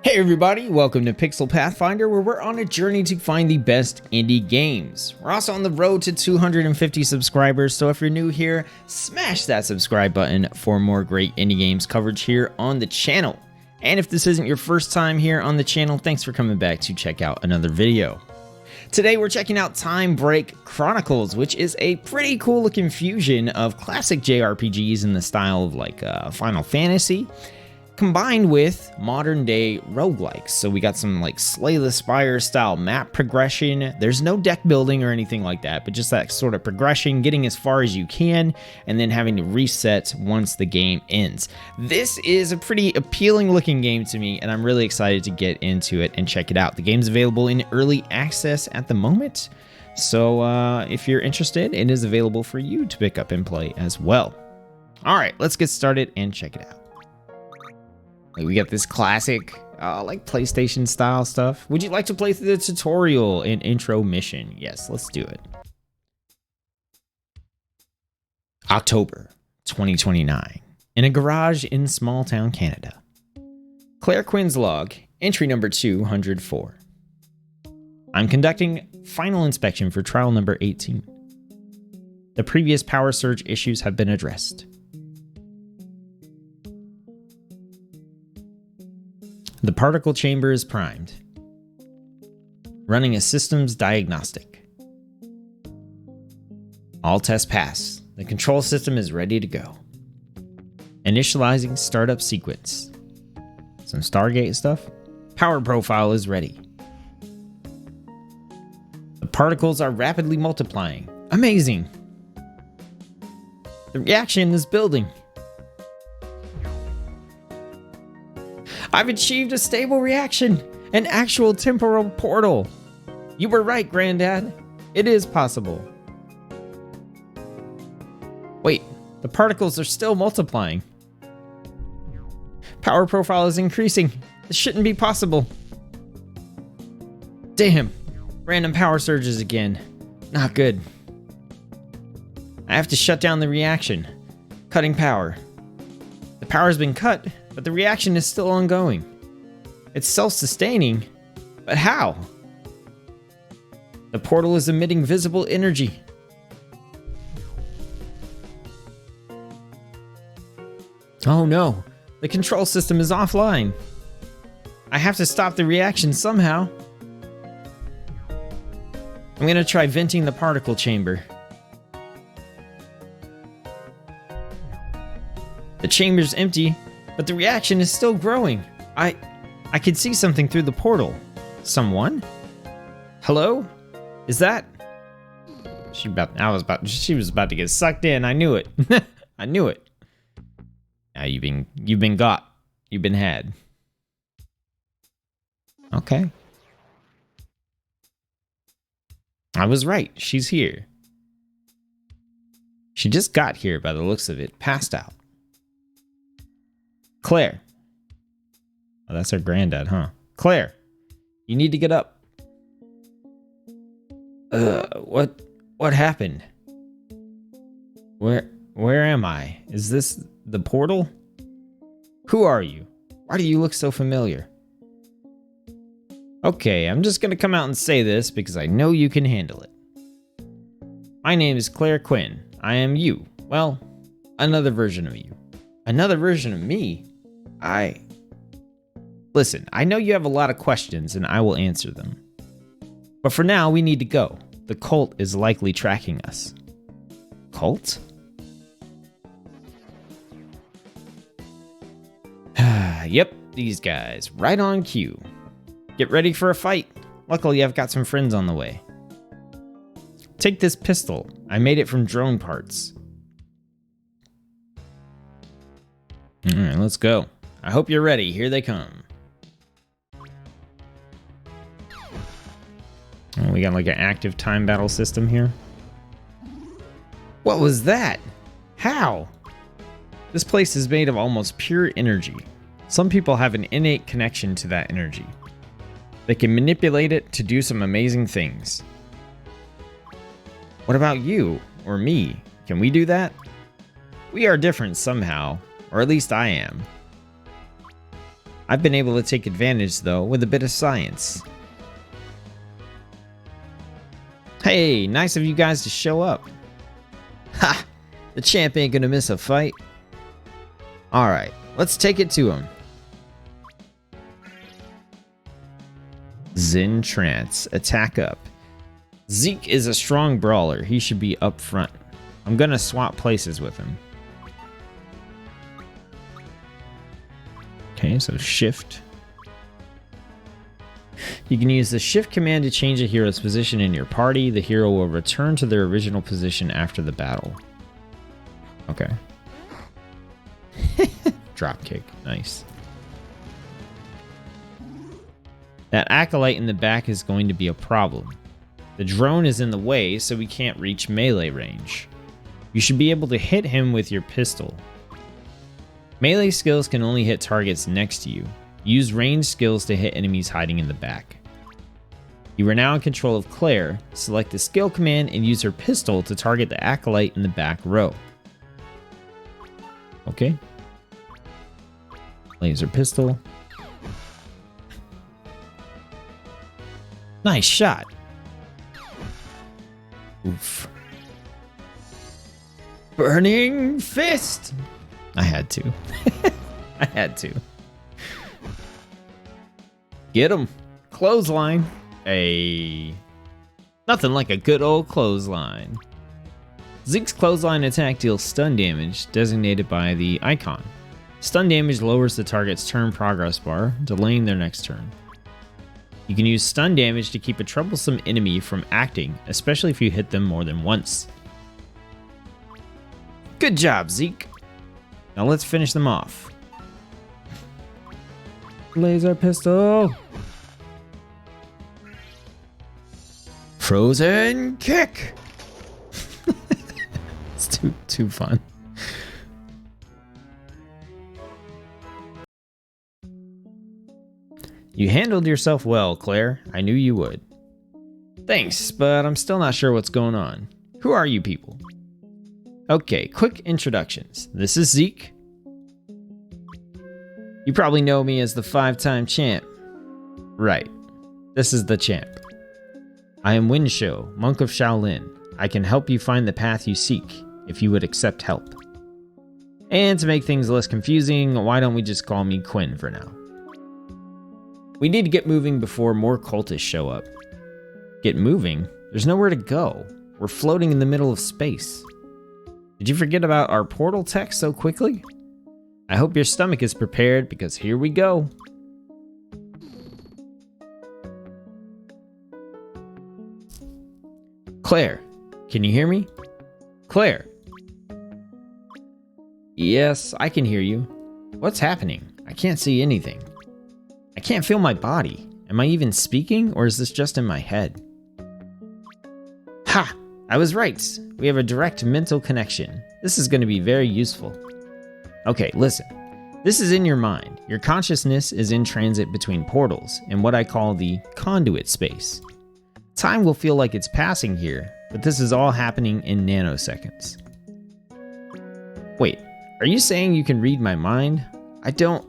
Hey everybody, welcome to Pixel Pathfinder, where we're on a journey to find the best indie games. We're also on the road to 250 subscribers, so if you're new here, smash that subscribe button for more great indie games coverage here on the channel. And if this isn't your first time here on the channel, thanks for coming back to check out another video. Today we're checking out Time Break Chronicles, which is a pretty cool looking fusion of classic JRPGs in the style of like Final Fantasy, combined with modern day roguelikes. So we got some like Slay the Spire style map progression. There's no deck building or anything like that, but just that sort of progression, getting as far as you can, and then having to reset once the game ends. This is a pretty appealing looking game to me, and I'm really excited to get into it and check it out. The game's available in early access at the moment, so if you're interested, it is available for you to pick up and play as well. All right, let's get started and check it out. We got this classic, like PlayStation style stuff. Would you like to play through the tutorial and intro mission? Yes, let's do it. October 2029, in a garage in small town Canada. Claire Quinn's log, entry number 204. I'm conducting final inspection for trial number 18. The previous power surge issues have been addressed. The particle chamber is primed. Running a systems diagnostic. All tests pass. The control system is ready to go. Initializing startup sequence. Some Stargate stuff. Power profile is ready. The particles are rapidly multiplying. Amazing. The reaction is building. I've achieved a stable reaction, an actual temporal portal. You were right, Granddad. It is possible. Wait, the particles are still multiplying. Power profile is increasing. This shouldn't be possible. Damn, random power surges again. Not good. I have to shut down the reaction, cutting power. The power's been cut, but the reaction is still ongoing. It's self-sustaining, but how? The portal is emitting visible energy. Oh no, the control system is offline. I have to stop the reaction somehow. I'm gonna try venting the particle chamber. The chamber's empty, but the reaction is still growing. I could see something through the portal. Someone? Hello? Is that? She was about to get sucked in. I knew it. I knew it. Now you've been got. You've been had. Okay. I was right. She's here. She just got here by the looks of it, passed out. Claire. Oh, that's her granddad, huh? Claire, you need to get up. What happened? Where am I? Is this the portal? Who are you? Why do you look so familiar? Okay, I'm just gonna come out and say this because I know you can handle it. My name is Claire Quinn. I am you. Well, another version of you. Another version of me? Listen, I know you have a lot of questions and I will answer them. But for now, we need to go. The cult is likely tracking us. Cult? Yep, these guys. Right on cue. Get ready for a fight. Luckily, I've got some friends on the way. Take this pistol. I made it from drone parts. Alright, let's go. I hope you're ready. Here they come. Oh, we got like an active time battle system here. What was that? How? This place is made of almost pure energy. Some people have an innate connection to that energy. They can manipulate it to do some amazing things. What about you or me? Can we do that? We are different somehow, or at least I am. I've been able to take advantage, though, with a bit of science. Hey, nice of you guys to show up. Ha! The champ ain't gonna miss a fight. Alright, let's take it to him. Zen Trance, attack up. Zeke is a strong brawler. He should be up front. I'm gonna swap places with him. Okay, so shift. You can use the shift command to change a hero's position in your party. The hero will return to their original position after the battle. Okay. Drop kick, nice. That acolyte in the back is going to be a problem. The drone is in the way, so we can't reach melee range. You should be able to hit him with your pistol. Melee skills can only hit targets next to you. Use ranged skills to hit enemies hiding in the back. You are now in control of Claire. Select the skill command and use her pistol to target the acolyte in the back row. Okay. Laser pistol. Nice shot. Oof. Burning fist. I had to. I had to. Get him. Clothesline. Hey. Nothing like a good old clothesline. Zeke's clothesline attack deals stun damage, designated by the icon. Stun damage lowers the target's turn progress bar, delaying their next turn. You can use stun damage to keep a troublesome enemy from acting, especially if you hit them more than once. Good job, Zeke. Now let's finish them off. Laser pistol. Frozen kick. It's too fun. You handled yourself well, Claire. I knew you would. Thanks, but I'm still not sure what's going on. Who are you people? Okay, quick introductions. This is Zeke. You probably know me as the 5-time champ. Right. This is the champ. I am Winshow, monk of Shaolin. I can help you find the path you seek, if you would accept help. And to make things less confusing, why don't we just call me Quinn for now? We need to get moving before more cultists show up. Get moving? There's nowhere to go. We're floating in the middle of space. Did you forget about our portal tech so quickly? I hope your stomach is prepared, because here we go. Claire, can you hear me? Claire. Yes, I can hear you. What's happening? I can't see anything. I can't feel my body. Am I even speaking, or is this just in my head? Ha! I was right. We have a direct mental connection. This is going to be very useful. Okay, listen. This is in your mind. Your consciousness is in transit between portals in what I call the conduit space. Time will feel like it's passing here, but this is all happening in nanoseconds. Wait, are you saying you can read my mind? I don't...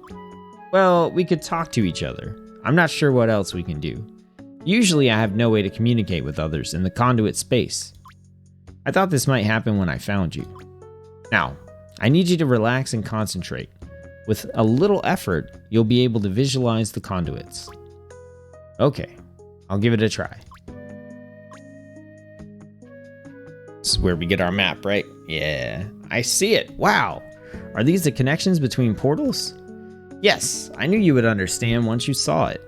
Well, we could talk to each other. I'm not sure what else we can do. Usually I have no way to communicate with others in the conduit space. I thought this might happen when I found you. Now, I need you to relax and concentrate. With a little effort, you'll be able to visualize the conduits. Okay, I'll give it a try. This is where we get our map, right? Yeah, I see it. Wow. Are these the connections between portals? Yes, I knew you would understand once you saw it.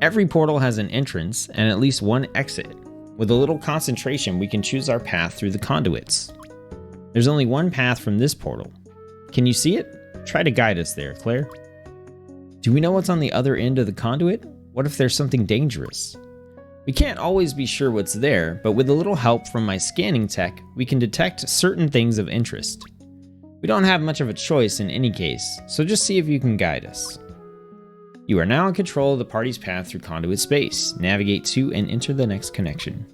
Every portal has an entrance and at least one exit. With a little concentration, we can choose our path through the conduits. There's only one path from this portal. Can you see it? Try to guide us there, Claire. Do we know what's on the other end of the conduit? What if there's something dangerous? We can't always be sure what's there, but with a little help from my scanning tech, we can detect certain things of interest. We don't have much of a choice in any case, so just see if you can guide us. You are now in control of the party's path through conduit space. Navigate to and enter the next connection.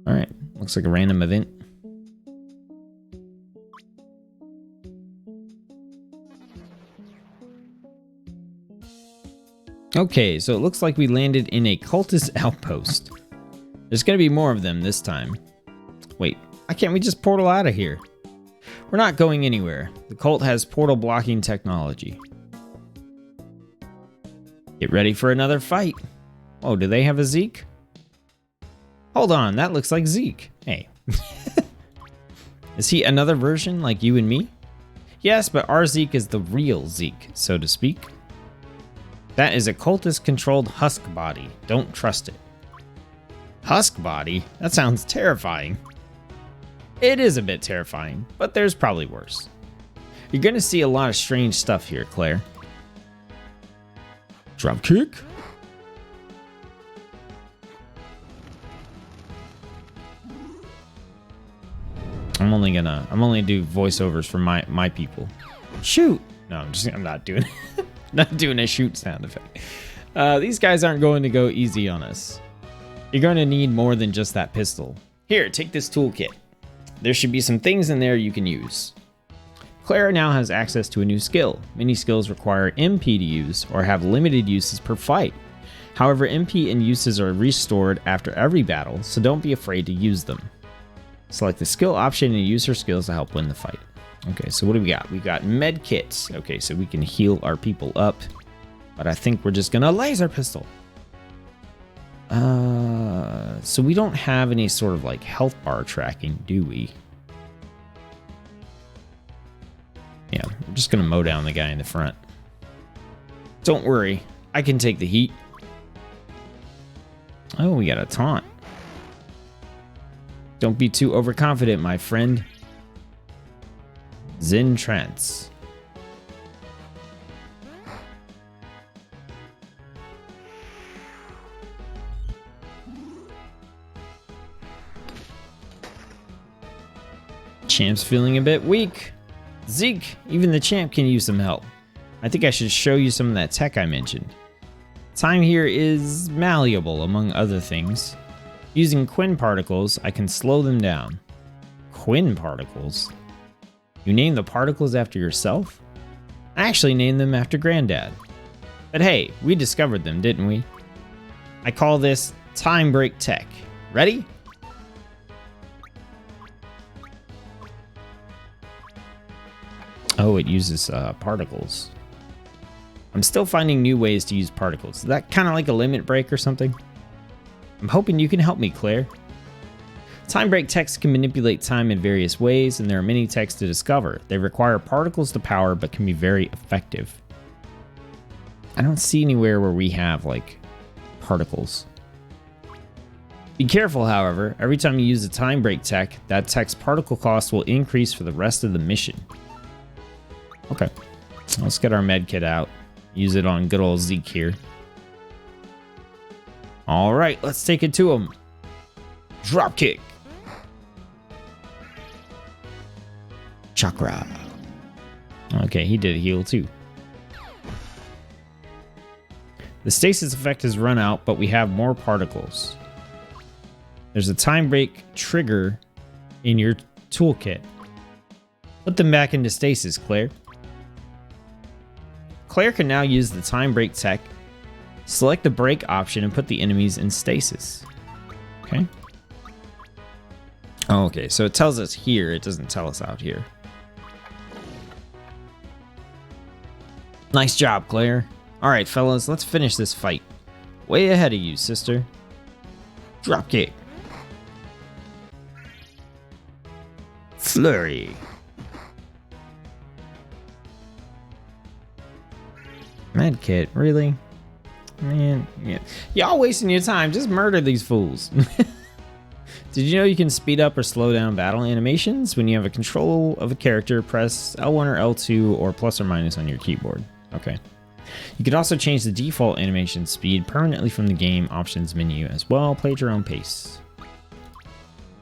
Alright, looks like a random event. Okay, so it looks like we landed in a cultist outpost. There's gonna be more of them this time. Wait, why can't we just portal out of here? We're not going anywhere. The cult has portal blocking technology. Get ready for another fight. Oh, do they have a Zeke? Hold on, that looks like Zeke. Hey. Is he another version like you and me? Yes, but our Zeke is the real Zeke, so to speak. That is a cultist-controlled husk body. Don't trust it. Husk body? That sounds terrifying. It is a bit terrifying, but there's probably worse. You're gonna see a lot of strange stuff here, Claire. Drop kick. I'm only gonna do voiceovers for my people. Shoot! No, I'm not doing not doing a shoot sound effect. These guys aren't going to go easy on us. You're going to need more than just that pistol. Here, take this toolkit. There should be some things in there you can use. Clara now has access to a new skill. Many skills require MP to use or have limited uses per fight. However, MP and uses are restored after every battle, so don't be afraid to use them. Select the skill option and use her skills to help win the fight. Okay, so what do we got? We got med kits. Okay, so we can heal our people up. But I think we're just gonna laser pistol. So we don't have any sort of like health bar tracking, do we? Yeah, I'm just gonna mow down the guy in the front. Don't worry, I can take the heat. Oh, we got a taunt. Don't be too overconfident, my friend. Zen trance. Champ's feeling a bit weak. Zeke, even the champ can use some help. I think I should show you some of that tech I mentioned. Time here is malleable, among other things. Using Quinn particles, I can slow them down. Quinn particles? You named the particles after yourself? I actually named them after Granddad. But hey, we discovered them, didn't we? I call this Time Break Tech. Ready? Oh, it uses particles. I'm still finding new ways to use particles. Is that kind of like a limit break or something? I'm hoping you can help me, Claire. Time break techs can manipulate time in various ways, and there are many techs to discover. They require particles to power, but can be very effective. I don't see anywhere where we have, like, particles. Be careful, however. Every time you use a time break tech, that tech's particle cost will increase for the rest of the mission. Okay. Let's get our med kit out. Use it on good old Zeke here. Alright, let's take it to him. Drop kick. Chakra. Okay, he did heal too. The stasis effect has run out, but we have more particles. There's a time break trigger in your toolkit. Put them back into stasis, Claire. Claire can now use the time break tech. Select the break option and put the enemies in stasis. Okay. Oh, okay, so it tells us here, it doesn't tell us out here. Nice job, Claire. Alright, fellas, let's finish this fight. Way ahead of you, sister. Drop kick. Flurry. Medkit, really? Man, yeah. Y'all wasting your time. Just murder these fools. Did you know you can speed up or slow down battle animations? When you have a control of a character, press L1 or L2 or plus or minus on your keyboard. Okay. You can also change the default animation speed permanently from the game options menu as well. Play at your own pace.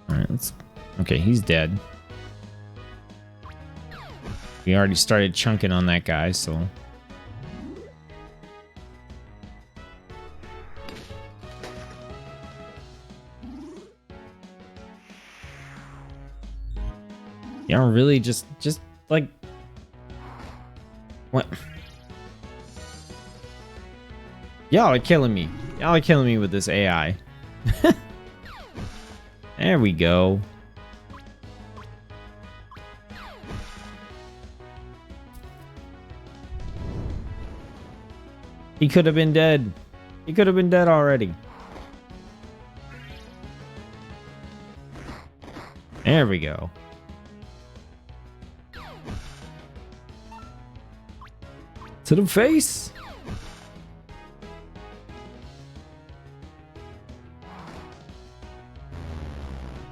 Alright, let's... Okay, he's dead. We already started chunking on that guy, so... Y'all really just like... What? Y'all are killing me. Y'all are killing me with this AI. There we go. He could have been dead. He could have been dead already. There we go. To the face.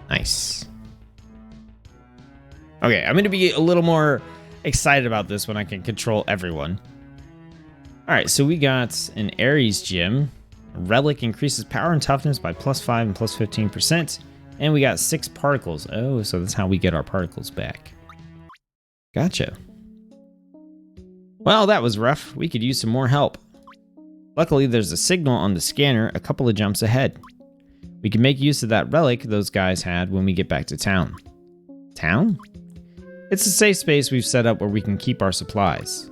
Nice. Okay, I'm going to be a little more excited about this when I can control everyone. Alright, so we got an Ares gem. A relic increases power and toughness by +5 and +15%. And we got 6 particles. Oh, so that's how we get our particles back. Gotcha. Well, that was rough. We could use some more help. Luckily, there's a signal on the scanner a couple of jumps ahead. We can make use of that relic those guys had when we get back to town. Town? It's a safe space we've set up where we can keep our supplies.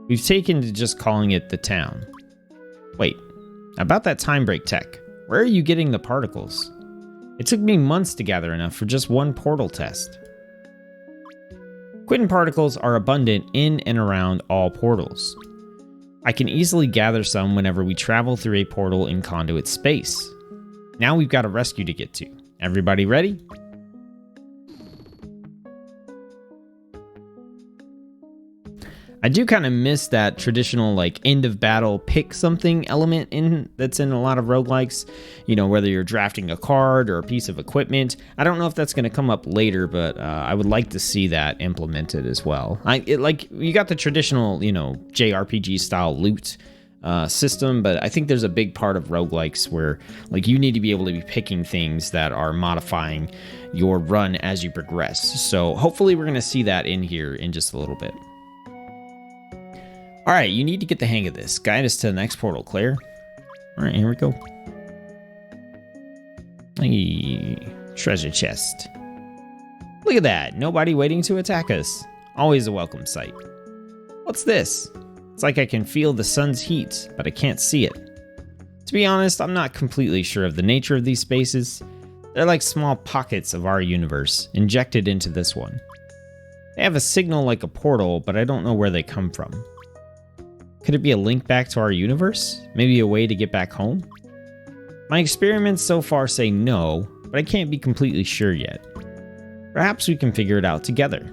We've taken to just calling it the town. Wait, about that time break tech. Where are you getting the particles? It took me months to gather enough for just one portal test. Quinton particles are abundant in and around all portals. I can easily gather some whenever we travel through a portal in conduit space. Now we've got a rescue to get to. Everybody ready? I do kind of miss that traditional like end of battle pick something element that's in a lot of roguelikes. You know, whether you're drafting a card or a piece of equipment. I don't know if that's going to come up later, but I would like to see that implemented as well. Like you got the traditional, you know, JRPG style loot system, but I think there's a big part of roguelikes where like you need to be able to be picking things that are modifying your run as you progress. So hopefully we're going to see that in here in just a little bit. All right, you need to get the hang of this. Guide us to the next portal, Claire. All right, here we go. Hey, treasure chest. Look at that. Nobody waiting to attack us. Always a welcome sight. What's this? It's like I can feel the sun's heat, but I can't see it. To be honest, I'm not completely sure of the nature of these spaces. They're like small pockets of our universe, injected into this one. They have a signal like a portal, but I don't know where they come from. Could it be a link back to our universe? Maybe a way to get back home? My experiments so far say no, but I can't be completely sure yet. Perhaps we can figure it out together.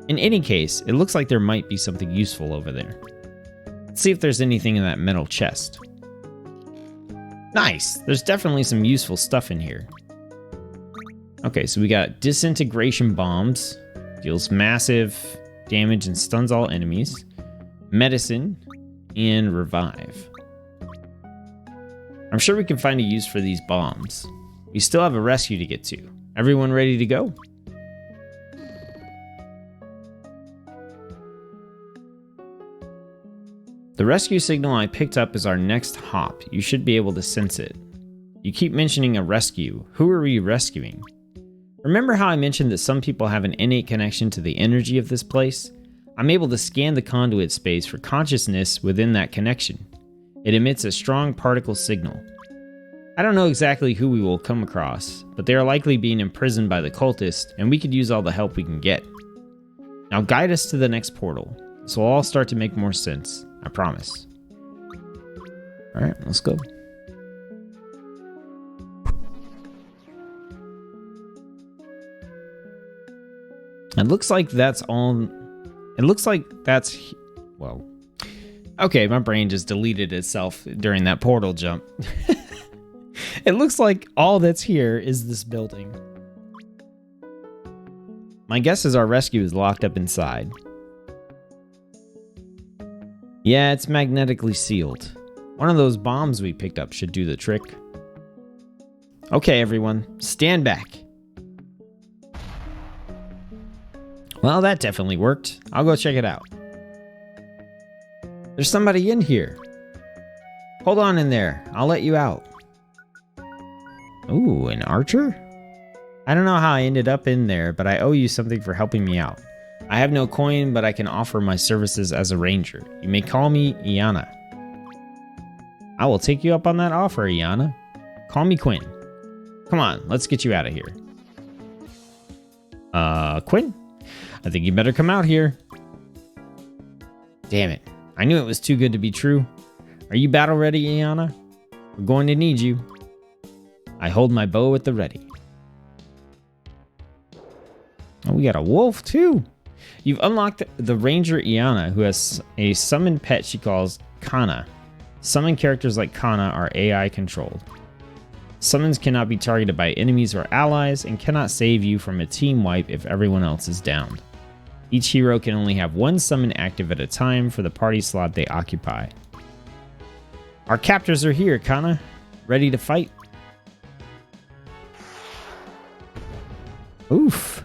In any case, it looks like there might be something useful over there. Let's see if there's anything in that metal chest. Nice! There's definitely some useful stuff in here. Okay, so we got disintegration bombs. Deals massive damage and stuns all enemies. Medicine, and revive. I'm sure we can find a use for these bombs. We still have a rescue to get to. Everyone ready to go? The rescue signal I picked up is our next hop. You should be able to sense it. You keep mentioning a rescue. Who are we rescuing? Remember how I mentioned that some people have an innate connection to the energy of this place? I'm able to scan the conduit space for consciousness within that connection. It emits a strong particle signal. I don't know exactly who we will come across, but they are likely being imprisoned by the cultist, and we could use all the help we can get. Now guide us to the next portal. This will all start to make more sense, I promise. Alright, let's go. It looks like that's all... It looks like that's... Well... Okay, my brain just deleted itself during that portal jump. It looks like all that's here is this building. My guess is our rescue is locked up inside. Yeah, it's magnetically sealed. One of those bombs we picked up should do the trick. Okay, everyone, stand back. Well, that definitely worked. I'll go check it out. There's somebody in here. Hold on in there. I'll let you out. Ooh, an archer? I don't know how I ended up in there, but I owe you something for helping me out. I have no coin, but I can offer my services as a ranger. You may call me Iana. I will take you up on that offer, Iana. Call me Quinn. Come on, let's get you out of here. Quinn? I think you better come out here. Damn it. I knew it was too good to be true. Are you battle ready, Iana? We're going to need you. I hold my bow at the ready. Oh, we got a wolf too. You've unlocked the Ranger Iana, who has a summoned pet she calls Kana. Summon characters like Kana are AI controlled. Summons cannot be targeted by enemies or allies and cannot save you from a team wipe if everyone else is downed. Each hero can only have one summon active at a time for the party slot they occupy. Our captors are here, Kana. Ready to fight? Oof.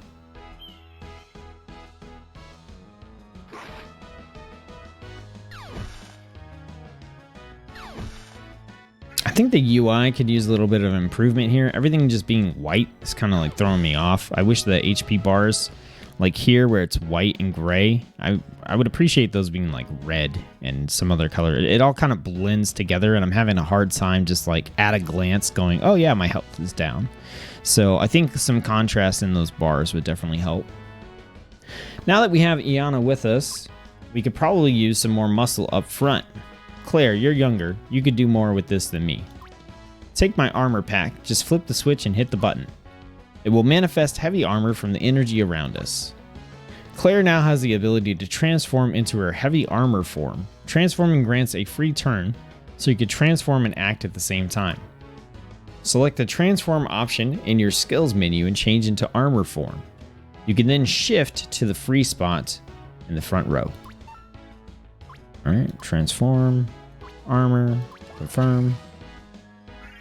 I think the UI could use a little bit of improvement here. Everything just being white is kind of like throwing me off. I wish the HP bars, like here where it's white and gray, I would appreciate those being like red and some other color. It all kind of blends together, and I'm having a hard time just like at a glance going, oh yeah, my health is down. So I think some contrast in those bars would definitely help. Now that we have Iana with us, we could probably use some more muscle up front. Claire, you're younger. You could do more with this than me. Take my armor pack. Just flip the switch and hit the button. It will manifest heavy armor from the energy around us. Claire now has the ability to transform into her heavy armor form. Transforming grants a free turn, so you could transform and act at the same time. Select the transform option in your skills menu and change into armor form. You can then shift to the free spot in the front row. Alright, transform, armor, confirm.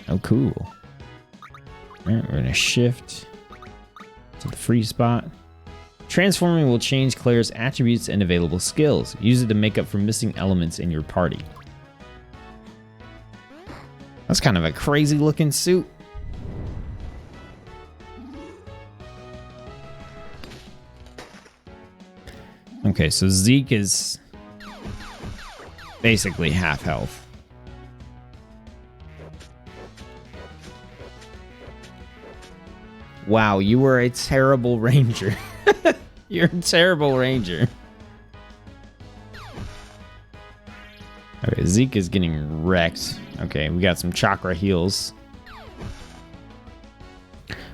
Oh, cool. Alright, we're going to shift to the free spot. Transforming will change Claire's attributes and available skills. Use it to make up for missing elements in your party. That's kind of a crazy looking suit. Okay, so Zeke is basically half health. Wow, you were a terrible ranger. You're a terrible ranger. Okay, Zeke is getting wrecked. Okay, we got some chakra heals.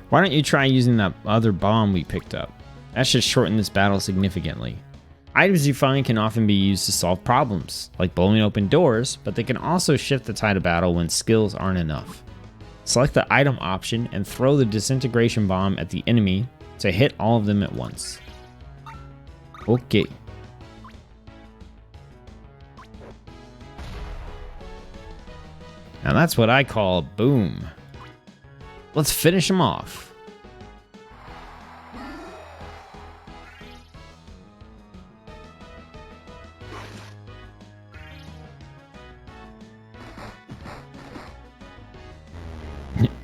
Why don't you try using that other bomb we picked up? That should shorten this battle significantly. Items you find can often be used to solve problems, like blowing open doors, but they can also shift the tide of battle when skills aren't enough. Select the item option and throw the disintegration bomb at the enemy to hit all of them at once. Okay. Now that's what I call a boom. Let's finish him off.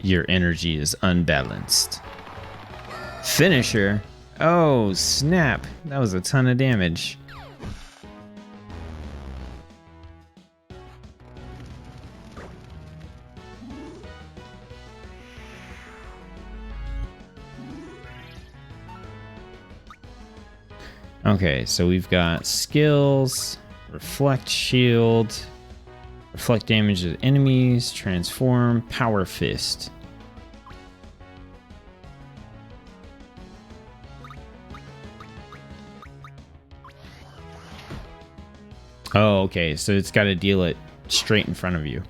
Your energy is unbalanced. Finisher? Oh, snap. That was a ton of damage. Okay, so we've got skills, reflect shield, reflect damage to enemies, transform, power fist. Oh, okay, so it's got to deal it straight in front of you.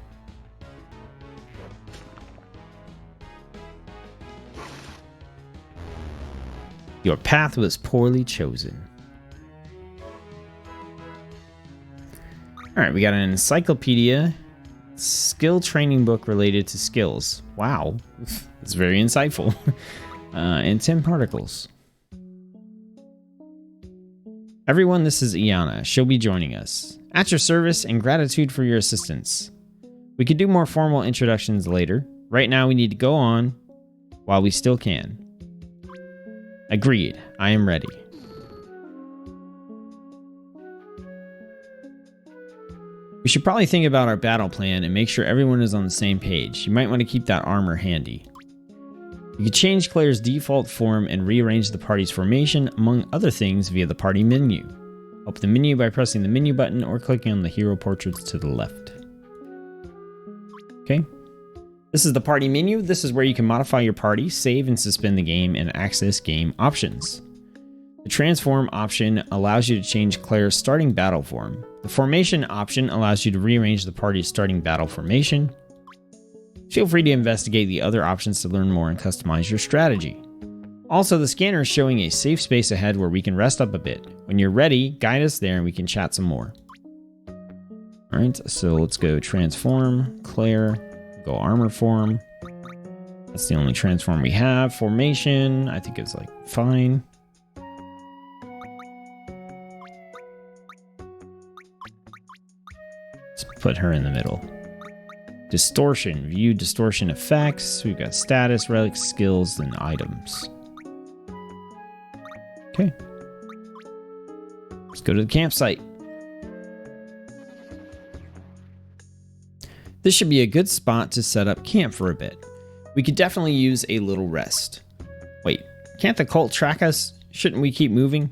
Your path was poorly chosen. All right, we got an encyclopedia, skill training book related to skills. Wow, that's very insightful. And 10 particles. Everyone, this is Iana. She'll be joining us. At your service and gratitude for your assistance. We could do more formal introductions later. Right now, we need to go on while we still can. Agreed. I am ready. We We should probably think about our battle plan and make sure everyone is on the same page. You might want to keep that armor handy. You can change Claire's default form and rearrange the party's formation, among other things, via the party menu. Open the menu by pressing the menu button or clicking on the hero portraits to the left. Okay. This is the party menu. This is where you can modify your party, save and suspend the game, and access game options. The transform option allows you to change Claire's starting battle form. The formation option allows you to rearrange the party's starting battle formation. Feel free to investigate the other options to learn more and customize your strategy. Also, the scanner is showing a safe space ahead where we can rest up a bit. When you're ready, guide us there and we can chat some more. Alright, so let's go transform, Claire, go armor form. That's the only transform we have. Formation, I think it's like fine. Let's put her in the middle. Distortion, view distortion effects. We've got status, relics, skills, and items. Okay. Let's go to the campsite. This should be a good spot to set up camp for a bit. We could definitely use a little rest. Wait, can't the cult track us? Shouldn't we keep moving?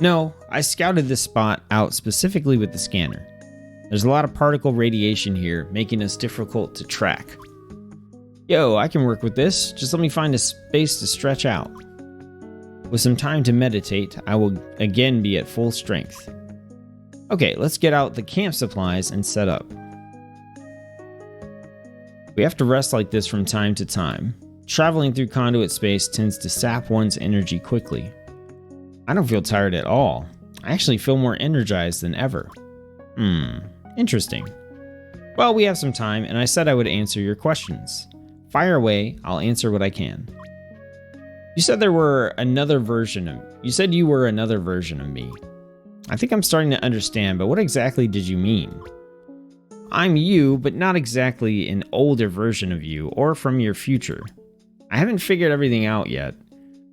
No, I scouted this spot out specifically with the scanner. There's a lot of particle radiation here, making us difficult to track. Yo, I can work with this. Just let me find a space to stretch out. With some time to meditate, I will again be at full strength. Okay, let's get out the camp supplies and set up. We have to rest like this from time to time. Traveling through conduit space tends to sap one's energy quickly. I don't feel tired at all. I actually feel more energized than ever. Interesting. Well, we have some time, and I said I would answer your questions. Fire away, I'll answer what I can. You said you were another version of me. I think I'm starting to understand, but what exactly did you mean? I'm you, but not exactly an older version of you, or from your future. I haven't figured everything out yet,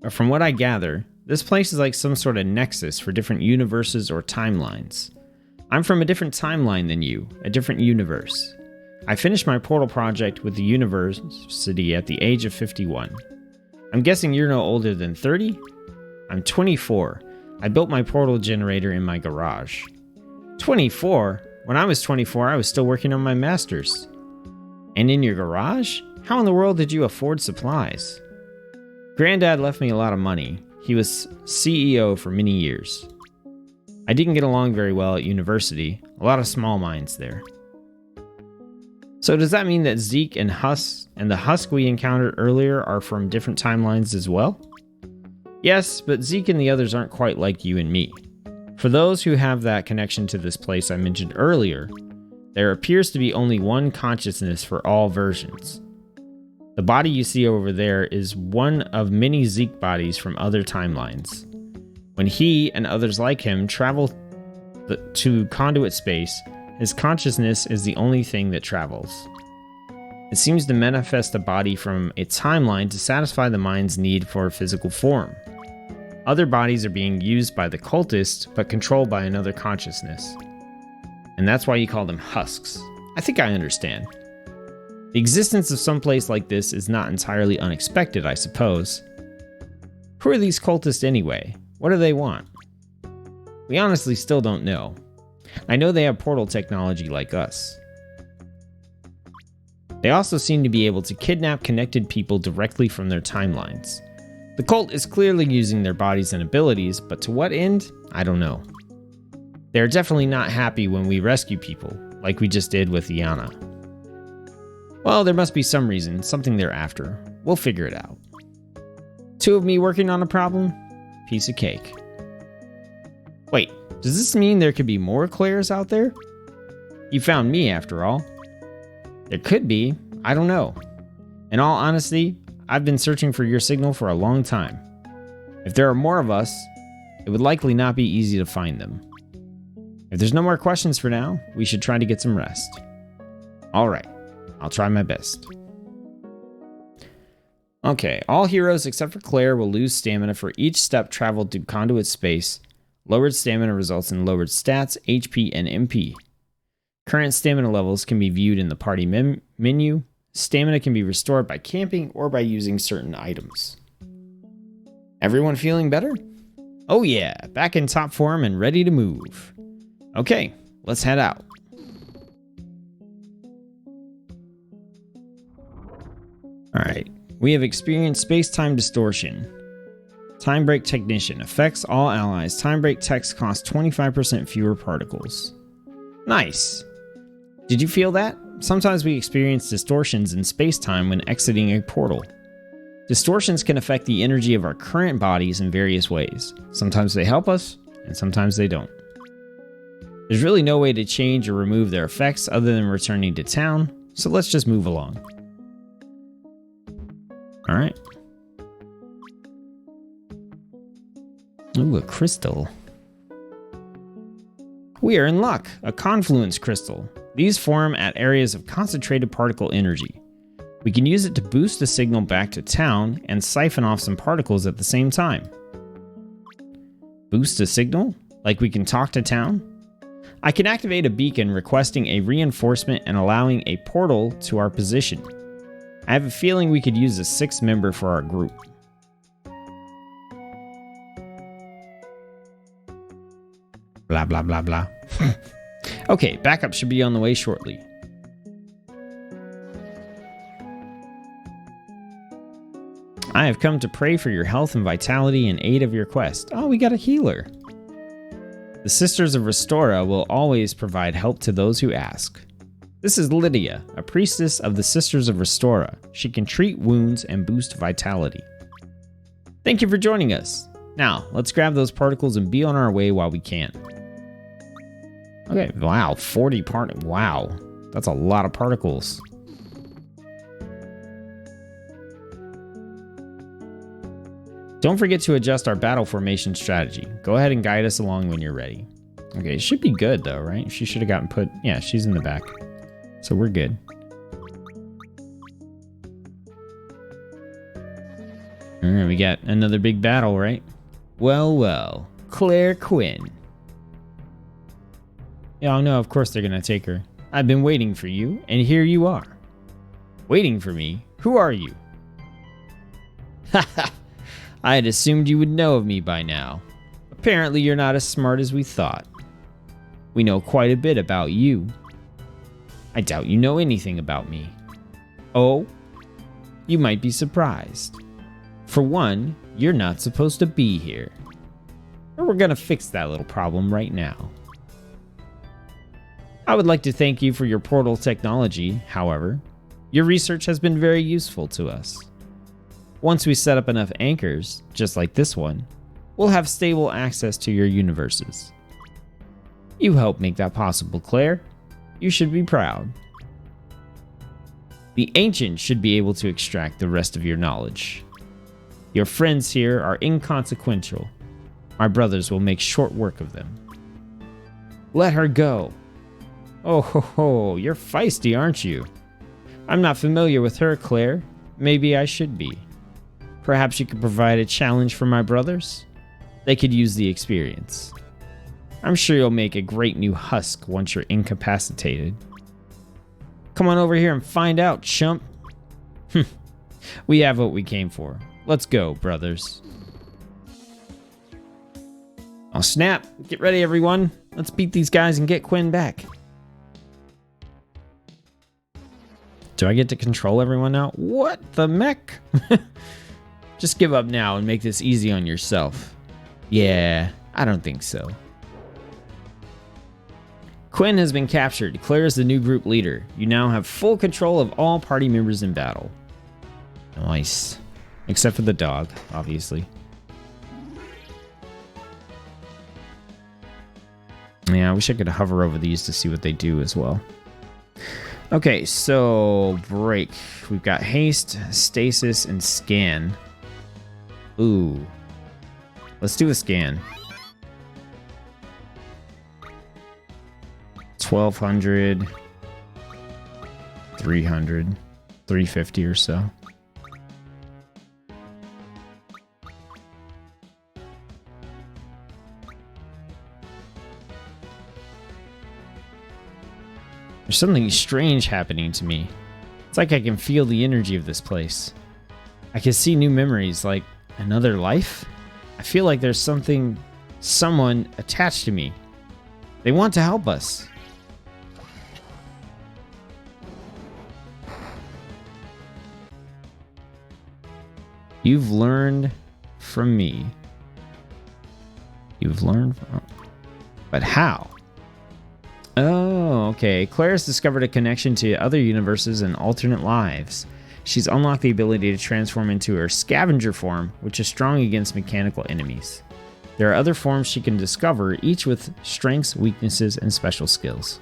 but from what I gather, this place is like some sort of nexus for different universes or timelines. I'm from a different timeline than you, a different universe. I finished my portal project with the university at the age of 51. I'm guessing you're no older than 30? I'm 24. I built my portal generator in my garage. 24? When I was 24, I was still working on my master's. And in your garage? How in the world did you afford supplies? Granddad left me a lot of money. He was CEO for many years. I didn't get along very well at university. A lot of small minds there. So does that mean that Zeke and the Husk we encountered earlier are from different timelines as well? Yes, but Zeke and the others aren't quite like you and me. For those who have that connection to this place I mentioned earlier, there appears to be only one consciousness for all versions. The body you see over there is one of many Zeke bodies from other timelines. When he and others like him travel to conduit space, his consciousness is the only thing that travels. It seems to manifest a body from a timeline to satisfy the mind's need for a physical form. Other bodies are being used by the cultists, but controlled by another consciousness. And that's why you call them husks. I think I understand. The existence of some place like this is not entirely unexpected, I suppose. Who are these cultists anyway? What do they want? We honestly still don't know. I know they have portal technology like us. They also seem to be able to kidnap connected people directly from their timelines. The cult is clearly using their bodies and abilities, but to what end? I don't know. They are definitely not happy when we rescue people, like we just did with Iana. Well, there must be some reason, something they're after. We'll figure it out. Two of me working on a problem? Piece of cake. Wait, does this mean there could be more Claires out there? You found me, after all. There could be. I don't know. In all honesty, I've been searching for your signal for a long time. If there are more of us, it would likely not be easy to find them. If there's no more questions for now, we should try to get some rest. Alright, I'll try my best. Okay, all heroes except for Claire will lose stamina for each step traveled through conduit space. Lowered stamina results in lowered stats, HP, and MP. Current stamina levels can be viewed in the party menu. Stamina can be restored by camping or by using certain items. Everyone feeling better? Oh yeah, back in top form and ready to move. Okay, let's head out. Alright, we have experienced space-time distortion. Time Break Technician affects all allies. Time Break techs cost 25% fewer particles. Nice. Did you feel that? Sometimes we experience distortions in space-time when exiting a portal. Distortions can affect the energy of our current bodies in various ways. Sometimes they help us, and sometimes they don't. There's really no way to change or remove their effects other than returning to town, so let's just move along. Alright. Ooh, a crystal. We are in luck, a confluence crystal. These form at areas of concentrated particle energy. We can use it to boost the signal back to town and siphon off some particles at the same time. Boost a signal? Like we can talk to town? I can activate a beacon requesting a reinforcement and allowing a portal to our position. I have a feeling we could use a 6th member for our group. Blah, blah, blah, blah. Okay, backup should be on the way shortly. I have come to pray for your health and vitality in aid of your quest. Oh, we got a healer. The Sisters of Restora will always provide help to those who ask. This is Lydia, a priestess of the Sisters of Restora. She can treat wounds and boost vitality. Thank you for joining us. Now, let's grab those particles and be on our way while we can. Okay, wow, 40 particles. Wow, that's a lot of particles. Don't forget to adjust our battle formation strategy. Go ahead and guide us along when you're ready. Okay, it should be good though, right? She should have gotten put... Yeah, she's in the back. So we're good. Alright, we got another big battle, right? Well, well. Claire Quinn. Yeah, no, of course they're gonna take her. I've been waiting for you, and here you are. Waiting for me? Who are you? Haha. I had assumed you would know of me by now. Apparently you're not as smart as we thought. We know quite a bit about you. I doubt you know anything about me. Oh? You might be surprised. For one, you're not supposed to be here. We're gonna fix that little problem right now. I would like to thank you for your portal technology, however. Your research has been very useful to us. Once we set up enough anchors, just like this one, we'll have stable access to your universes. You helped make that possible, Claire. You should be proud. The Ancients should be able to extract the rest of your knowledge. Your friends here are inconsequential. My brothers will make short work of them. Let her go. Oh ho ho, you're feisty, aren't you? I'm not familiar with her, Claire. Maybe I should be. Perhaps you could provide a challenge for my brothers? They could use the experience. I'm sure you'll make a great new husk once you're incapacitated. Come on over here and find out, chump. We have what we came for. Let's go, brothers. Oh snap, get ready everyone. Let's beat these guys and get Quinn back. Do I get to control everyone now? What the mech? Just give up now and make this easy on yourself. Yeah, I don't think so. Quinn has been captured. Claire is the new group leader. You now have full control of all party members in battle. Nice. Except for the dog, obviously. Yeah, I wish I could hover over these to see what they do as well. Okay, so break. We've got haste, stasis, and scan. Ooh. Let's do a scan. 1200, 300, 350 or so. There's something strange happening to me. It's like I can feel the energy of this place. I can see new memories, like another life. I feel like there's someone attached to me. They want to help us. You've learned from me. You've learned from... But how? Oh, okay. Claire has discovered a connection to other universes and alternate lives. She's unlocked the ability to transform into her scavenger form, which is strong against mechanical enemies. There are other forms she can discover, each with strengths, weaknesses, and special skills.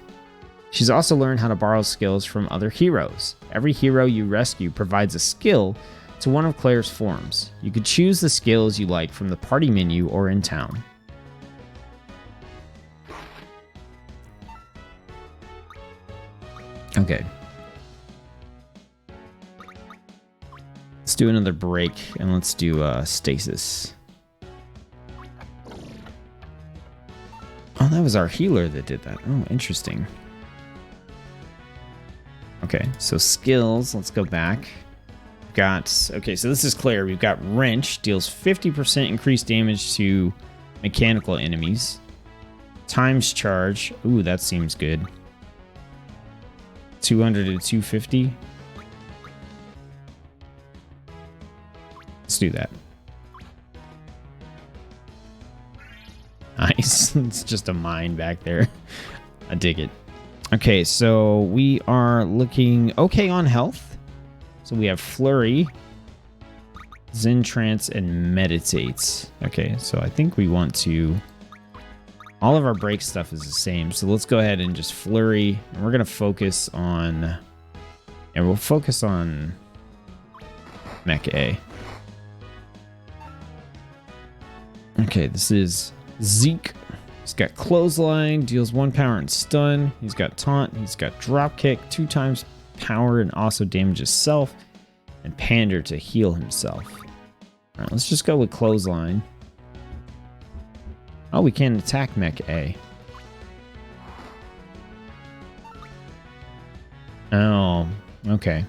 She's also learned how to borrow skills from other heroes. Every hero you rescue provides a skill to one of Claire's forms. You could choose the skills you like from the party menu or in town. Okay. Let's do another break and let's do stasis. Oh, that was our healer that did that. Oh, interesting. Okay, so skills. Let's go back. Okay, so this is Claire. We've got Wrench, deals 50% increased damage to mechanical enemies. Times charge. Ooh, that seems good. 200 to 250. Let's do that. Nice. It's just a mine back there. I dig it. Okay, so we are looking okay on health. So we have Flurry, Zen Trance, and Meditates. Okay, so I think we want to... All of our break stuff is the same. So let's go ahead and just Flurry. And we're going to focus on... And we'll focus on Mech A. Okay, this is Zeke. He's got Clothesline, deals 1 power and stun. He's got Taunt. He's got Dropkick, 2 times power and also damages self. And Pander to heal himself. Alright, let's just go with Clothesline. Oh, we can't attack Mech A. Oh, okay.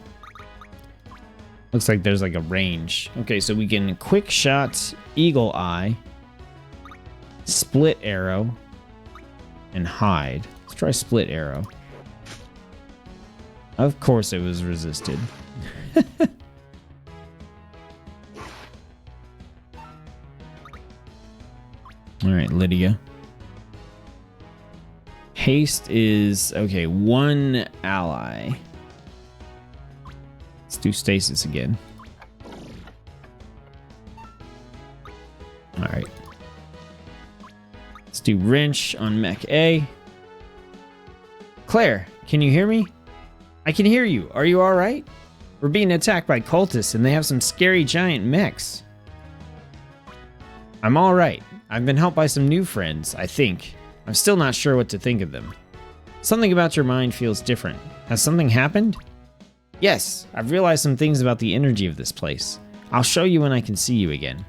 Looks like there's like a range. Okay, so we can Quick Shot, Eagle Eye, Split Arrow, and Hide. Let's try Split Arrow. Of course it was resisted. Alright, Lydia. Haste is... Okay, 1 ally. Let's do Stasis again. Alright. Let's do Wrench on Mech A. Claire, can you hear me? I can hear you. Are you alright? We're being attacked by cultists and they have some scary giant mechs. I'm alright. I've been helped by some new friends, I think. I'm still not sure what to think of them. Something about your mind feels different. Has something happened? Yes, I've realized some things about the energy of this place. I'll show you when I can see you again.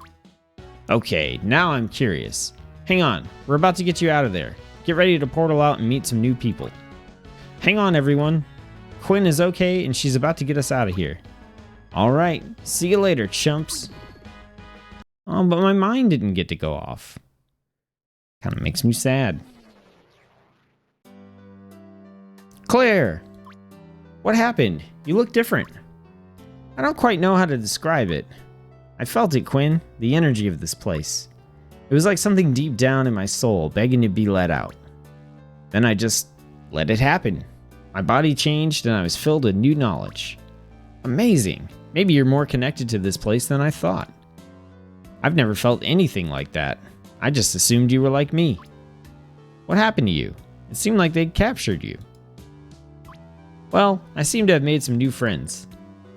Okay, now I'm curious. Hang on, we're about to get you out of there. Get ready to portal out and meet some new people. Hang on, everyone. Quinn is okay and she's about to get us out of here. Alright, see you later, chumps. Oh, but my mind didn't get to go off. Kind of makes me sad. Claire! What happened? You look different. I don't quite know how to describe it. I felt it, Quinn, the energy of this place. It was like something deep down in my soul begging to be let out. Then I just let it happen. My body changed and I was filled with new knowledge. Amazing. Maybe you're more connected to this place than I thought. I've never felt anything like that. I just assumed you were like me. What happened to you? It seemed like they'd captured you. Well, I seem to have made some new friends.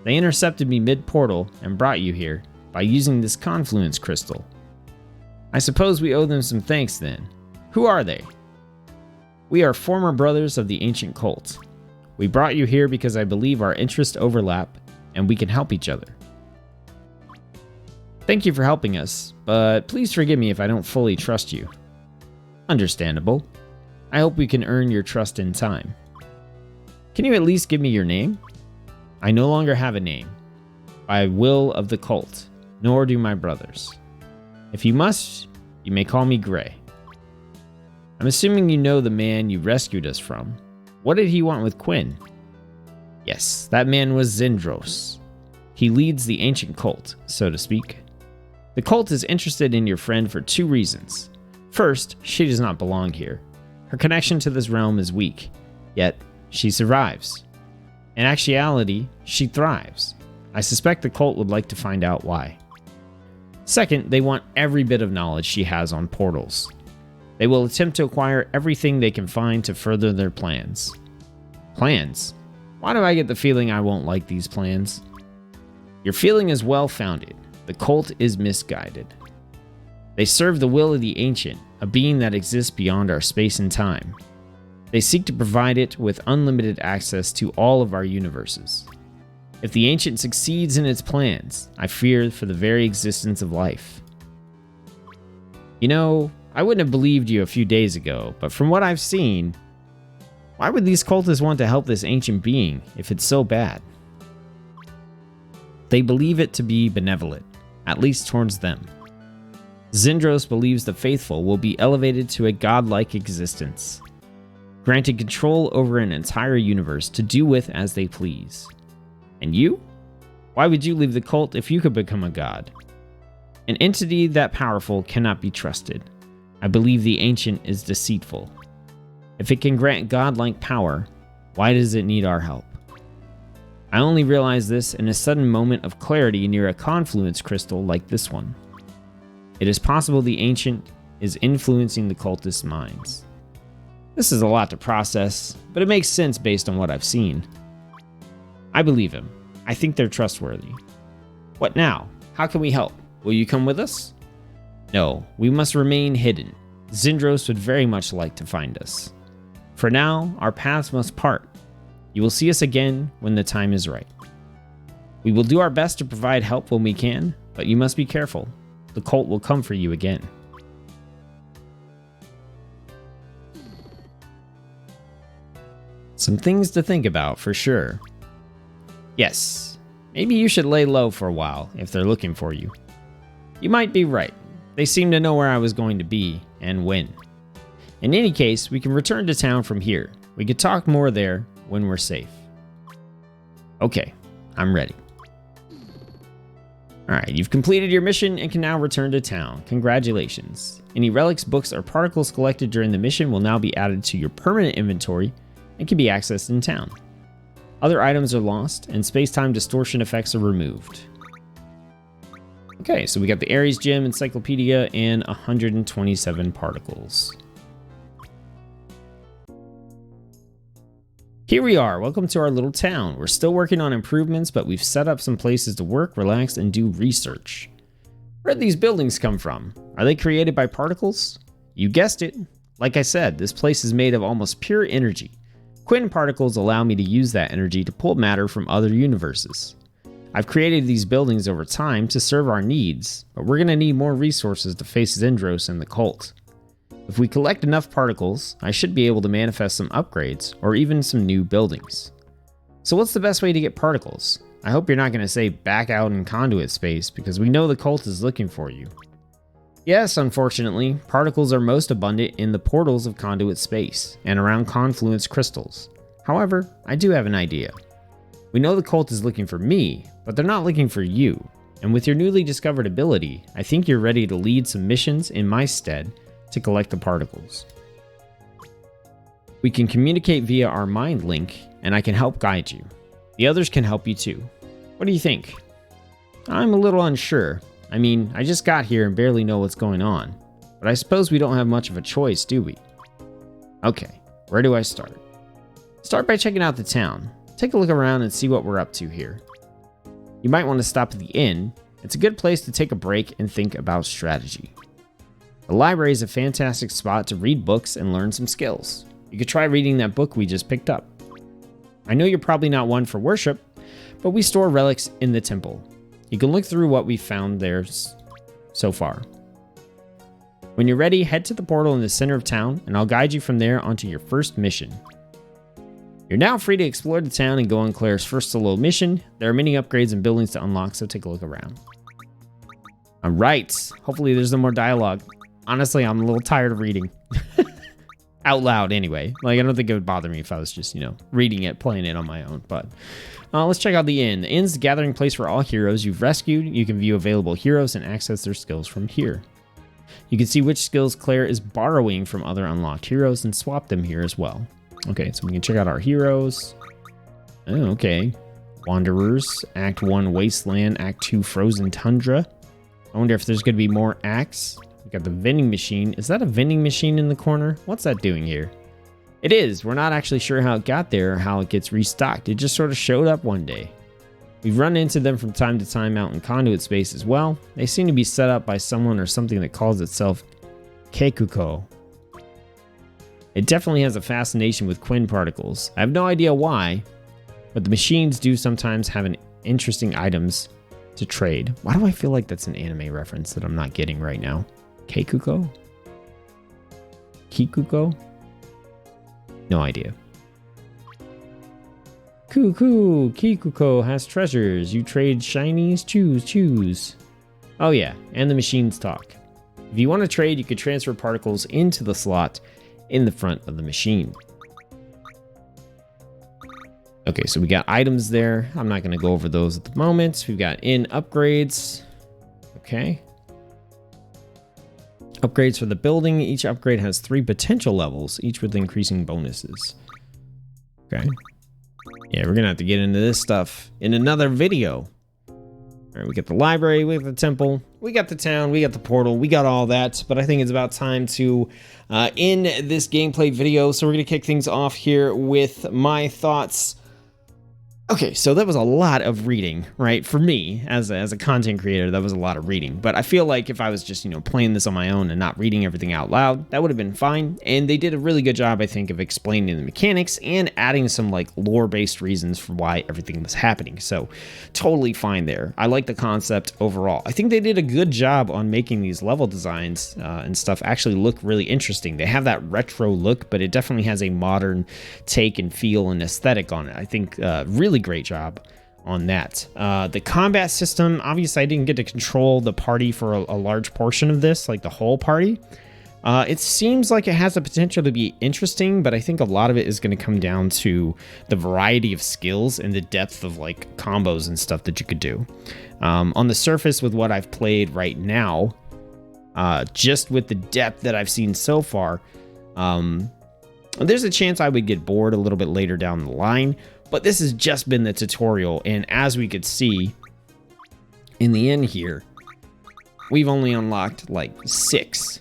They intercepted me mid-portal and brought you here by using this confluence crystal. I suppose we owe them some thanks then. Who are they? We are former brothers of the ancient cult. We brought you here because I believe our interests overlap and we can help each other. Thank you for helping us, but please forgive me if I don't fully trust you. Understandable. I hope we can earn your trust in time. Can you at least give me your name? I no longer have a name, by will of the cult, nor do my brothers. If you must, you may call me Gray. I'm assuming you know the man you rescued us from. What did he want with Quinn? Yes, that man was Zindros. He leads the ancient cult, so to speak. The cult is interested in your friend for 2 reasons. First, she does not belong here. Her connection to this realm is weak, yet she survives. In actuality, she thrives. I suspect the cult would like to find out why. Second, they want every bit of knowledge she has on portals. They will attempt to acquire everything they can find to further their plans. Plans? Why do I get the feeling I won't like these plans? Your feeling is well-founded. The cult is misguided. They serve the will of the Ancient, a being that exists beyond our space and time. They seek to provide it with unlimited access to all of our universes. If the Ancient succeeds in its plans, I fear for the very existence of life. You know, I wouldn't have believed you a few days ago, but from what I've seen, why would these cultists want to help this ancient being if it's so bad? They believe it to be benevolent, at least towards them. Zindros believes the faithful will be elevated to a godlike existence, granted control over an entire universe to do with as they please. And you? Why would you leave the cult if you could become a god? An entity that powerful cannot be trusted. I believe the Ancient is deceitful. If it can grant godlike power, why does it need our help? I only realized this in a sudden moment of clarity near a confluence crystal like this one. It is possible the Ancient is influencing the cultists' minds. This is a lot to process, but it makes sense based on what I've seen. I believe him. I think they're trustworthy. What now? How can we help? Will you come with us? No, we must remain hidden. Zindros would very much like to find us. For now, our paths must part. You will see us again when the time is right. We will do our best to provide help when we can, but you must be careful. The cult will come for you again. Some things to think about for sure. Yes, maybe you should lay low for a while if they're looking for you. You might be right. They seem to know where I was going to be and when. In any case, we can return to town from here. We could talk more there when we're safe. Okay, I'm ready. Alright, you've completed your mission and can now return to town. Congratulations. Any relics, books, or particles collected during the mission will now be added to your permanent inventory and can be accessed in town. Other items are lost, and space-time distortion effects are removed. Okay, so we got the Ares Gem, Encyclopedia, and 127 particles. Here we are. Welcome to our little town. We're still working on improvements, but we've set up some places to work, relax, and do research. Where did these buildings come from? Are they created by particles? You guessed it. Like I said, this place is made of almost pure energy. Quinn particles allow me to use that energy to pull matter from other universes. I've created these buildings over time to serve our needs, but we're going to need more resources to face Zindros and the cult. If we collect enough particles, I should be able to manifest some upgrades, or even some new buildings. So what's the best way to get particles? I hope you're not going to say back out in conduit space, because we know the cult is looking for you. Yes, unfortunately, particles are most abundant in the portals of conduit space, and around confluence crystals. However, I do have an idea. We know the cult is looking for me, but they're not looking for you. And with your newly discovered ability, I think you're ready to lead some missions in my stead to collect the particles. We can communicate via our mind link, and I can help guide you. The others can help you too. What do you think? I'm a little unsure. I mean, I just got here and barely know what's going on. But I suppose we don't have much of a choice, do we? Okay, where do I start? Start by checking out the town. Take a look around and see what we're up to here. You might want to stop at the inn. It's a good place to take a break and think about strategy. The library is a fantastic spot to read books and learn some skills. You could try reading that book we just picked up. I know you're probably not one for worship, but we store relics in the temple. You can look through what we've found there so far. When you're ready, head to the portal in the center of town, and I'll guide you from there onto your first mission. You're now free to explore the town and go on Claire's first solo mission. There are many upgrades and buildings to unlock, so take a look around. All right. Hopefully there's no more dialogue. Honestly, I'm a little tired of reading. Out loud anyway. Like, I don't think it would bother me if I was just, reading it, playing it on my own. But let's check out the inn. The inn's the gathering place for all heroes you've rescued. You can view available heroes and access their skills from here. You can see which skills Claire is borrowing from other unlocked heroes and swap them here as well. Okay, so we can check out our heroes. Oh, okay. Wanderers, Act 1 Wasteland, Act 2 Frozen Tundra. I wonder if there's going to be more acts. We got the vending machine. Is that a vending machine in the corner? What's that doing here? It is. We're not actually sure how it got there or how it gets restocked. It just sort of showed up one day. We've run into them from time to time out in conduit space as well. They seem to be set up by someone or something that calls itself Keikuko. It definitely has a fascination with Quinn particles. I have no idea why, but the machines do sometimes have an interesting items to trade. Why do I feel like that's an anime reference that I'm not getting right now? Keikuko? Kikuko? No idea. Kikuko has treasures. You trade shinies? Choose. Oh yeah, and the machines talk. If you want to trade, you could transfer particles into the slot in the front of the machine. Okay, so we got items there. I'm not going to go over those at the moment. We've got in upgrades. Okay. Upgrades for the building. Each upgrade has 3 potential levels, each with increasing bonuses. Okay. Yeah, we're going to have to get into this stuff in another video. All right, we got the library, we got the temple, we got the town, we got the portal, we got all that. But I think it's about time to end this gameplay video. So we're going to kick things off here with my thoughts. Okay, so that was a lot of reading, right? For me, as a content creator, that was a lot of reading. But I feel like if I was just, playing this on my own and not reading everything out loud, that would have been fine. And they did a really good job, I think, of explaining the mechanics and adding some, lore-based reasons for why everything was happening. So, totally fine there. I like the concept overall. I think they did a good job on making these level designs and stuff actually look really interesting. They have that retro look, but it definitely has a modern take and feel and aesthetic on it. I think really great job on that. The combat system, obviously I didn't get to control the party for a large portion of this, like the whole party. It seems like it has the potential to be interesting, but I think a lot of it is going to come down to the variety of skills and the depth of combos and stuff that you could do. On the surface with what I've played right now, just with the depth that I've seen so far, there's a chance I would get bored a little bit later down the line. But this has just been the tutorial, and as we could see in the end here, we've only unlocked 6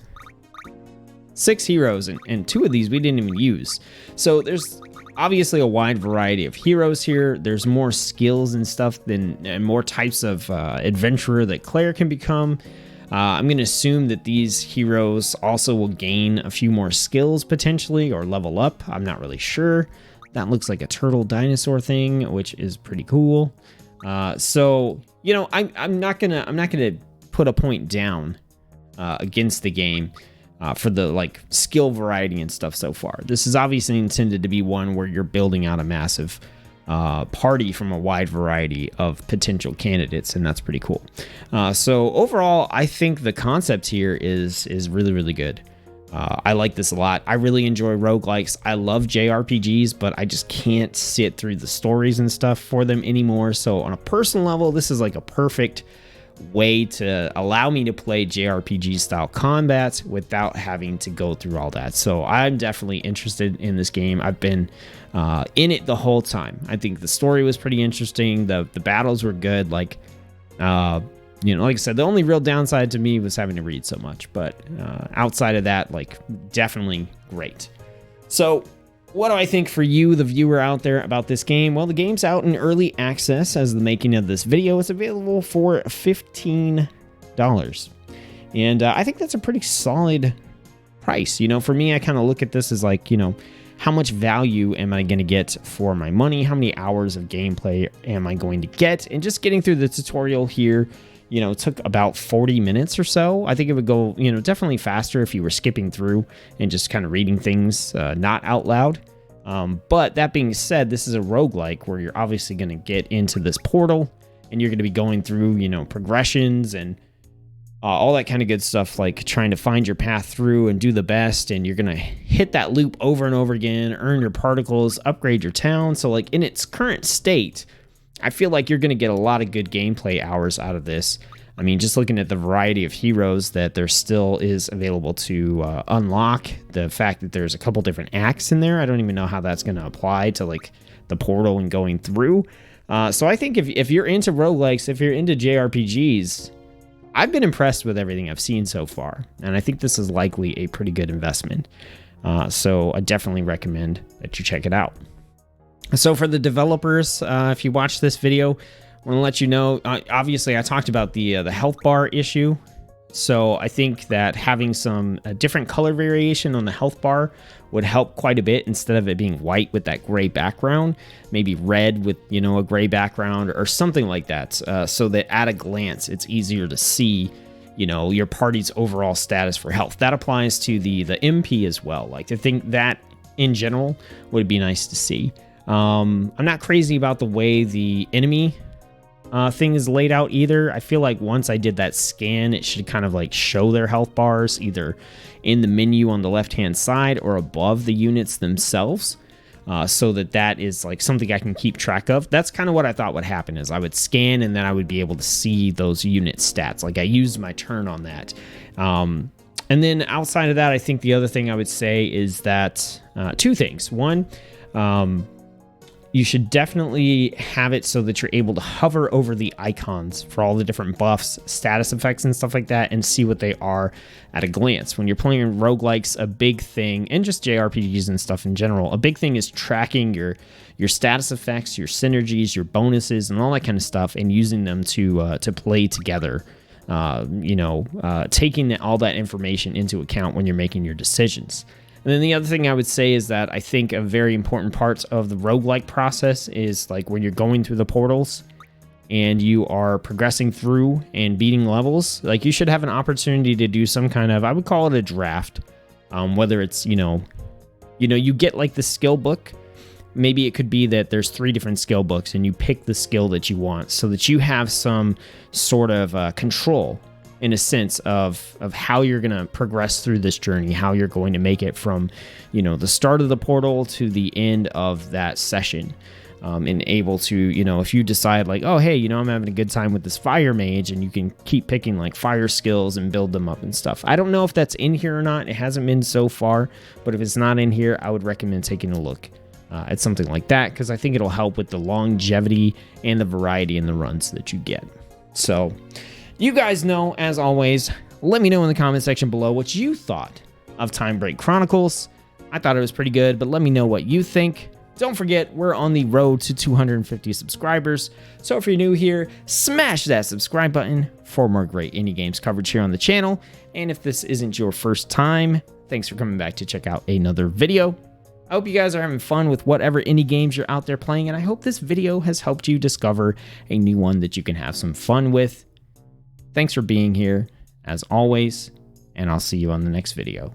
heroes, and 2 of these we didn't even use. So there's obviously a wide variety of heroes here. There's more skills and stuff and more types of adventurer that Claire can become. I'm going to assume that these heroes also will gain a few more skills potentially, or level up. I'm not really sure. That looks like a turtle dinosaur thing, which is pretty cool. So, I'm not gonna put a point down against the game for the skill variety and stuff so far. This is obviously intended to be one where you're building out a massive party from a wide variety of potential candidates, and that's pretty cool. So overall, I think the concept here is really, really good. I like this a lot. I really enjoy roguelikes. I love JRPGs, but I just can't sit through the stories and stuff for them anymore. So on a personal level, this is a perfect way to allow me to play JRPG style combat without having to go through all that. So I'm definitely interested in this game. I've been in it the whole time. I think the story was pretty interesting. The battles were good. Like I said, the only real downside to me was having to read so much, but outside of that, definitely great. So what do I think for you, the viewer out there, about this game? Well, the game's out in early access as the making of this video. It's available for $15. And I think that's a pretty solid price. For me, I kind of look at this as how much value am I going to get for my money? How many hours of gameplay am I going to get? And just getting through the tutorial here, took about 40 minutes or so. I think it would go, definitely faster if you were skipping through and just kind of reading things, not out loud. But that being said, this is a roguelike where you're obviously going to get into this portal and you're going to be going through, you know, progressions and all that kind of good stuff, like trying to find your path through and do the best. And you're going to hit that loop over and over again, earn your particles, upgrade your town. So like in its current state, I feel like you're going to get a lot of good gameplay hours out of this. I mean, just looking at the variety of heroes that there still is available to unlock, the fact that there's a couple different acts in there, I don't even know how that's going to apply to like the portal and going through. So I think if you're into roguelikes, if you're into JRPGs, I've been impressed with everything I've seen so far, and I think this is likely a pretty good investment. So I definitely recommend that you check it out. So for the developers, if you watch this video, I want to let you know, obviously I talked about the health bar issue. So I think that having some different color variation on the health bar would help quite a bit, instead of it being white with that gray background, maybe red with, you know, a gray background or something like that. So that at a glance, it's easier to see, you know, your party's overall status for health. That applies to the MP as well. Like I think that in general would be nice to see. I'm not crazy about the way the enemy thing is laid out either. I feel like once I did that scan, it should kind of like show their health bars either in the menu on the left hand side or above the units themselves, so that is like something I can keep track of. That's kind of what I thought would happen, is I would scan and then I would be able to see those unit stats. Like I used my turn on that. And then outside of that, I think the other thing I would say is that two things. One, you should definitely have it so that you're able to hover over the icons for all the different buffs, status effects, and stuff like that, and see what they are at a glance. When you're playing roguelikes, a big thing, and just JRPGs and stuff in general, a big thing is tracking your status effects, your synergies, your bonuses, and all that kind of stuff, and using them to play together. Taking all that information into account when you're making your decisions. And then the other thing I would say is that I think a very important part of the roguelike process is like when you're going through the portals and you are progressing through and beating levels, like you should have an opportunity to do some kind of, I would call it a draft, whether it's, you get like the skill book. Maybe it could be that there's 3 different skill books and you pick the skill that you want so that you have some sort of control in a sense of how you're going to progress through this journey, how you're going to make it from, the start of the portal to the end of that session. And able to, if you decide like, oh, hey, I'm having a good time with this fire mage, and you can keep picking like fire skills and build them up and stuff. I don't know if that's in here or not. It hasn't been so far, but if it's not in here, I would recommend taking a look at something like that, because I think it'll help with the longevity and the variety in the runs that you get. So you guys know, as always, let me know in the comment section below what you thought of Time Break Chronicles. I thought it was pretty good, but let me know what you think. Don't forget, we're on the road to 250 subscribers, so if you're new here, smash that subscribe button for more great indie games coverage here on the channel. And if this isn't your first time, thanks for coming back to check out another video. I hope you guys are having fun with whatever indie games you're out there playing, and I hope this video has helped you discover a new one that you can have some fun with. Thanks for being here, as always, and I'll see you on the next video.